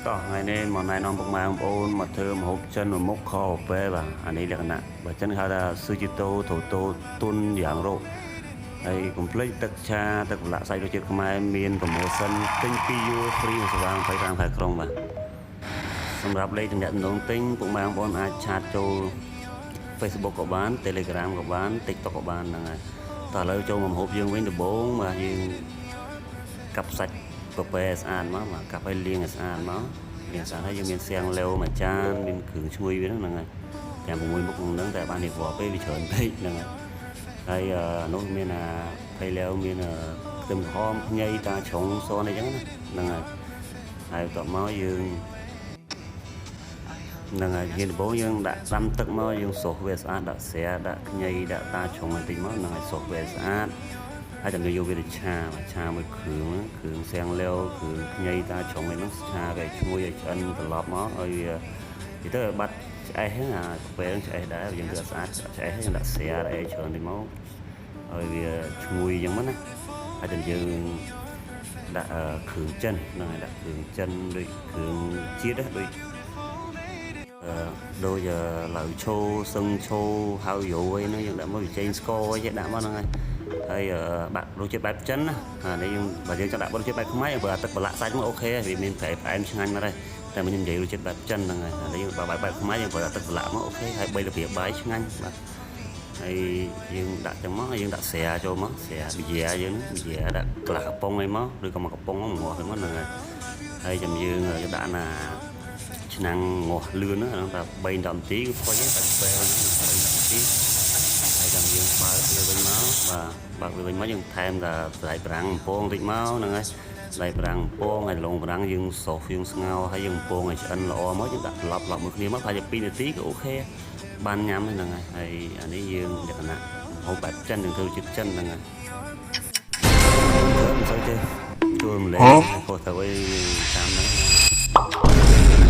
ก็ไงเนี่ยมอนายน้องพวกมาโอนมาเธอมาหกchânมามุกคอเป้บ่ะอันนี้เรียกนะบ่chânเขาจะซื้อจิโตโถโตตุนอย่างโรไอ้คอมเพล็กตึกชาตึกละใส่โดยจิตขมายมีนโปรโมชั่นติ้งปียูฟรีสว่างไฟกลางไฟครองบ่ะสำหรับเลขจำนวนน้องติ้งพวกมาบอนอาจชาร์จโจ Facebook ក៏បាន Telegram ក៏បាន TikTok ក៏បានហ្នឹងហើយតើឥឡូវចូលមកហូបយើងវិញដំបូងបាទយើងកាប់សាច់ពពែស្អាតមកកាប់ឲ្យលាងឲ្យស្អាតមកលាងស្អាតហើយយើងមានសៀងលាវមួយចានមានគ្រឿងឈ្ងុយវាហ្នឹងហើយទាំង6មុខហ្នឹងតែបាននេះវល់ពេកវាច្រើនពេកហ្នឹងហើយនោះមានភ័យលាវមានខ្ទឹមក្រហមខ្ញីតាឆុងសនអីចឹងណាហ្នឹងហើយបន្ទាប់មកយើងនឹងហើយជាដំបូងយើងដាក់ដាំទឹកមកយើងសុះវាស្អាតដាក់ស្រាដាក់ខ្ញីដាក់តាឆុងបន្តិចមកនឹងហើយសុះវាស្អាតហើយចាំយកវាទៅឆាមួយគ្រឿងសៀងលាវគ្រឿងខ្ញីតាឆុងឯនោះឆាវាឈ្ងុយឲ្យឆ្អិនត្រឡប់មកឲ្យវានិយាយទៅបាត់ឆ្អេះហ្នឹងពេលឆ្អេះដែរយើងធ្វើស្អាតឆ្អេះយើងដាក់ស្រាដាក់អីច្រើនតិចមកឲ្យវាឈ្ងុយអញ្ចឹងមកណាហើយចាំយើងដាក់គ្រឿងចិនហ្នឹងហើយដាក់គ្រឿងចិនដូចគ្រឿងជាតិដូចដូចឡៅឈោសឹងឈោហើយយោអីហ្នឹងយើងដាក់មកវិជ័យស្ករអីចេះដាក់មកហ្នឹងហើយបាក់រសជាតិបែបចិនណាអានេះយើងបើយើងចង់ដាក់រសជាតិបែបខ្មែរបើទឹកប្រឡាក់សាច់មកអូខេវាមានប្រៃផ្អែមឆ្ងាញ់មកដែរតែខ្ញុំនិយាយរសជាតិបែបចិនហ្នឹងហើយអានេះយើងបើបែបខ្មែរយើងប្រើទឹកប្រឡាក់មកអូខេហើយ3របៀបបាយឆ្ងាញ់បាទហើយយើងដាក់ចឹងមកយើងដាក់ស្រាចូលមកស្រាប៊ីយ៉ាយើងប៊ីយ៉ាដាក់កន្លះកំប៉ុងអីមកឬក៏មួយកំប៉ុងមកងាស់ហ្នឹងហើយចាំយើងដាក់ណាឆ្នាំងងាស់លឿនហ្នឹងតែ3 10នាទីគឺផុយហើយតែពេលហ្នឹង3 10នាទីហើយចាំយើងបើកវាវិញមកបាទបើកវាវិញមកយើងថែមតែស្លៃប្រាំងបំពងតិចមកហ្នឹងហើយស្លៃប្រាំងបំពងហើយលងប្រាំងយើងសុះយើងស្ងោរហើយយើងបំពងឲ្យឆ្អិនល្អមកយើងដាក់ត្រឡប់មួយគ្នាមកប្រហែលជា2នាទីក៏អូខេបានញ៉ាំហ្នឹងហើយអានេះយើងលក្ខណៈហូបបែបចិនយើងធ្វើជាតិចិនហ្នឹងហើយមិនសូវទេចូលរំលែកខុសទៅអីតាមហ្នឹង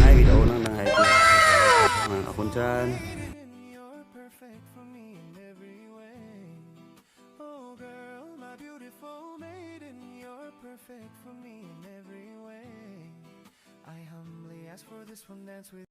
ហើយវីដេអូហ្នឹងហើយអរគុណច្រើន Perfect for me in every way. I humbly ask for this one dance with